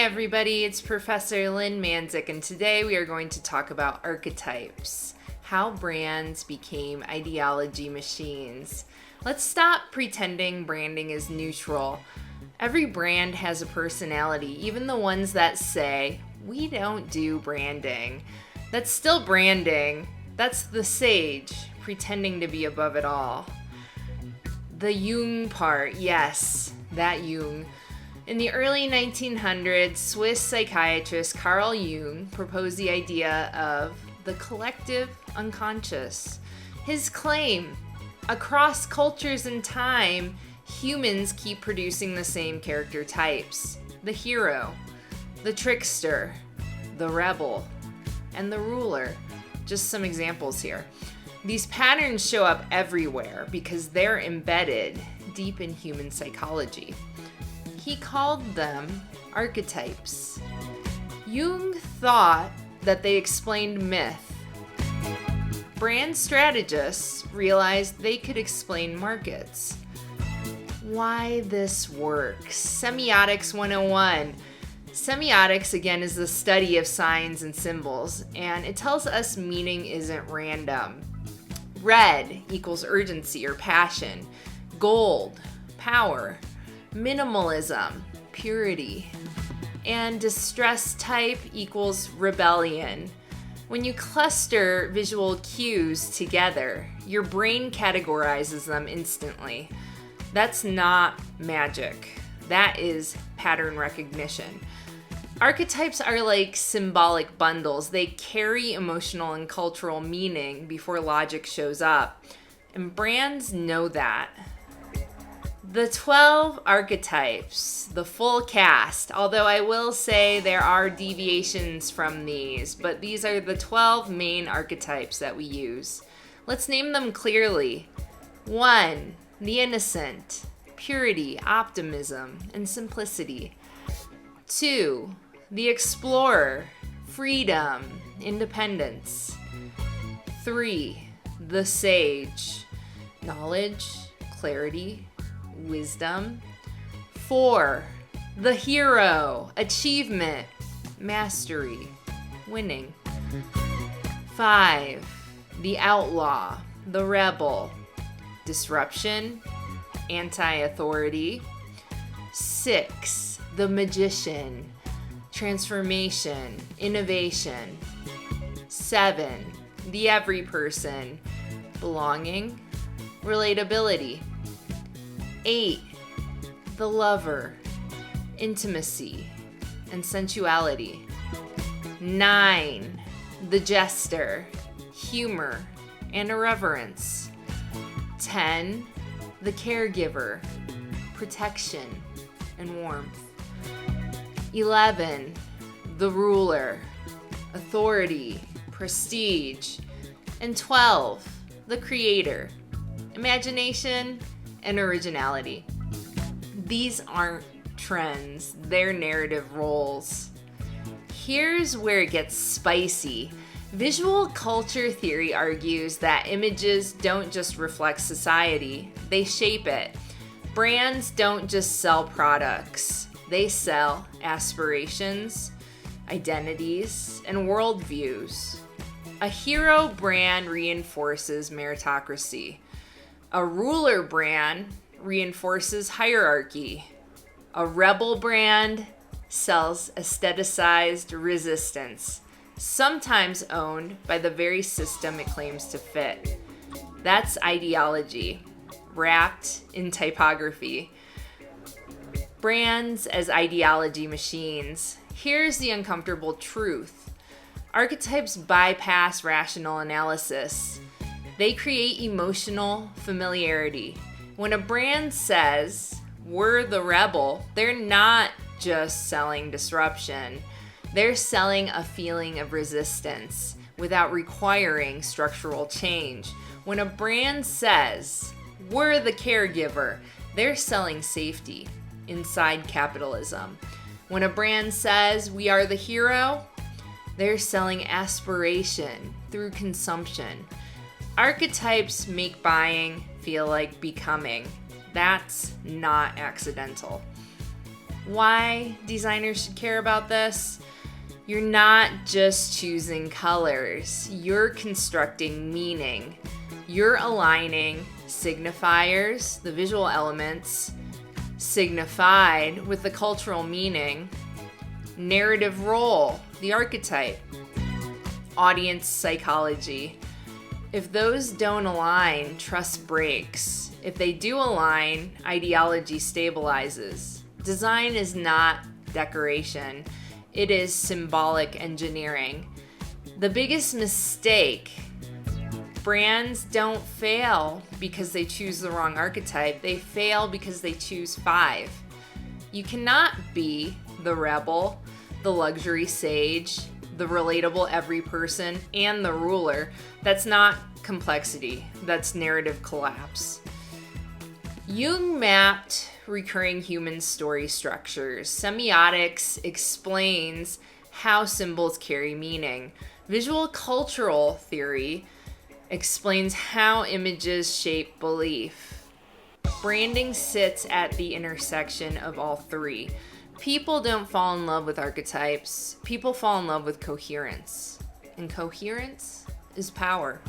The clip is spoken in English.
everybody, it's Professor Lynn Manzik, and today we are going to talk about archetypes, how brands became ideology machines. Let's stop pretending branding is neutral. Every brand has a personality, even the ones that say, we don't do branding. That's still branding. That's the sage, pretending to be above it all. The Jung part, yes, that Jung. In the early 1900s, Swiss psychiatrist Carl Jung proposed the idea of the collective unconscious. His claim, across cultures and time, humans keep producing the same character types. The hero, the trickster, the rebel, and the ruler. Just some examples here. These patterns show up everywhere because they're embedded deep in human psychology. He called them archetypes. Jung thought that they explained myth. Brand strategists realized they could explain markets. Why this works. Semiotics 101. Semiotics, again, is the study of signs and symbols, and it tells us meaning isn't random. Red equals urgency or passion. Gold, power. Minimalism, purity. And distress type equals rebellion. When you cluster visual cues together, your brain categorizes them instantly. That's not magic. That is pattern recognition. Archetypes are like symbolic bundles. They carry emotional and cultural meaning before logic shows up. And brands know that. The 12 archetypes, the full cast, although I will say there are deviations from these, but these are the 12 main archetypes that we use. Let's name them clearly. 1, the innocent, purity, optimism, and simplicity. 2, the explorer, freedom, independence. 3, the sage, knowledge, clarity, wisdom. 4, the hero, achievement, mastery, winning. 5, the outlaw, the rebel, disruption, anti-authority. 6, the magician, transformation, innovation. 7, the every person, belonging, relatability. 8, the lover, intimacy, and sensuality. 9, the jester, humor, and irreverence. 10, the caregiver, protection, and warmth. 11, the ruler, authority, prestige. And 12, the creator, imagination, and originality. These aren't trends, they're narrative roles. Here's where it gets spicy. Visual culture theory argues that images don't just reflect society, they shape it. Brands don't just sell products, they sell aspirations, identities, and worldviews. A hero brand reinforces meritocracy. A ruler brand reinforces hierarchy. A rebel brand sells aestheticized resistance, sometimes owned by the very system it claims to fit. That's ideology, wrapped in typography. Brands as ideology machines. Here's the uncomfortable truth. Archetypes bypass rational analysis. They create emotional familiarity. When a brand says, we're the rebel, they're not just selling disruption. They're selling a feeling of resistance without requiring structural change. When a brand says, we're the caregiver, they're selling safety inside capitalism. When a brand says, we are the hero, they're selling aspiration through consumption. Archetypes make buying feel like becoming. That's not accidental. Why designers should care about this? You're not just choosing colors, you're constructing meaning. You're aligning signifiers, the visual elements, signified with the cultural meaning, narrative role, the archetype, audience psychology. If those don't align, trust breaks. If they do align, ideology stabilizes. Design is not decoration. It is symbolic engineering. The biggest mistake, brands don't fail because they choose the wrong archetype. They fail because they choose 5. You cannot be the rebel, the luxury sage, the relatable every person, and the ruler. That's not complexity. That's narrative collapse. Jung mapped recurring human story structures. Semiotics explains how symbols carry meaning. Visual cultural theory explains how images shape belief. Branding sits at the intersection of all 3. People don't fall in love with archetypes. People fall in love with coherence. And coherence is power.